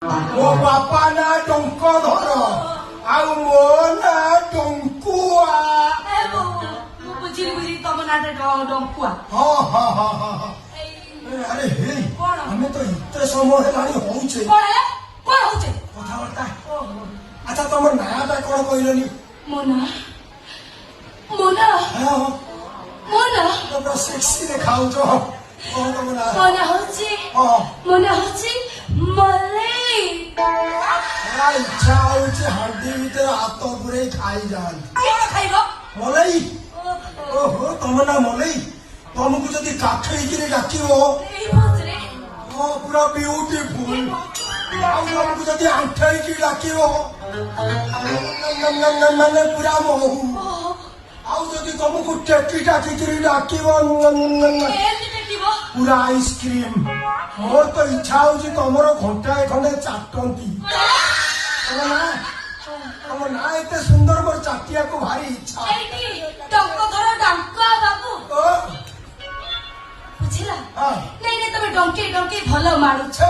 ମୋ ବାପା ନା ଟଙ୍କଧର ଆଉ ମୋ ନା ଟଙ୍କୁଆ। ମୁଁ ବୁଝିଲି ତମ ନାଁରେ ଡଙ୍କୁଆ। ହଁ ହଁ ହଁ ହଁ ହଁ। ଆରେ ହେ କଣ? ଆମେ ତ ଏତେ ସମୟ ହେଲାଣି ହଉଛେ କଣ ହଉଛେ କଥାବାର୍ତ୍ତା। ଆଚ୍ଛା ତମ ନାଁଟା କଣ କହିଲନି? ମୋ ନାଁ ହଁ ମୋ ପୁରା ସେକ୍ସି ଦେଖାଉଛ। କଣ ତମ ନାଁ? ହଉଛି ମଲେଇ। ଇଚ୍ଛା ହଉଛି ହାଣ୍ଡି ଭିତରେ ହାତ ପୁରେଇ ଖାଇଯାଆନ୍ତି। କଣ ଖାଇବ? ମଲେଇ। ଓହୋ ତମ ନାଁ ମଲେଇ। ତମକୁ ଯଦି କାଖେଇକିରି ଡାକିବ ଏଇ ବସରେ ହଁ ପୁରା ବିୟୁଟିଫୁଲ। ଆଉ ତମକୁ ଯଦି ଆଣ୍ଠେଇକି ଡାକିବ ମାନେ ପୁରା ମହୁ। ଆଉ ଯଦି ତମକୁ ଟେକି ଟାକିକିରି ଡାକିବ ଏମିତି ଦେଖିବ। ପୁରା ଆଇସ୍କ୍ରିମ। ମୋର ତ ଇଚ୍ଛା ହଉଛି ତମର ଘଣ୍ଟାଏ ଖଣ୍ଡେ ଚାଟନ୍ତି। ତମ ନାଁ ଏତେ ସୁନ୍ଦର, ମୋର ଚାଟିବାକୁ ଭାରି ଇଚ୍ଛା। ଏଇଠି ଟଙ୍କଧର ଡଙ୍କୁଆ ବାବୁ। ଓ, ବୁଝିଲା? ହଁ। ନାଇଁ ତମେ ଡଙ୍କେଇ ଭଲ ମାରୁଛ।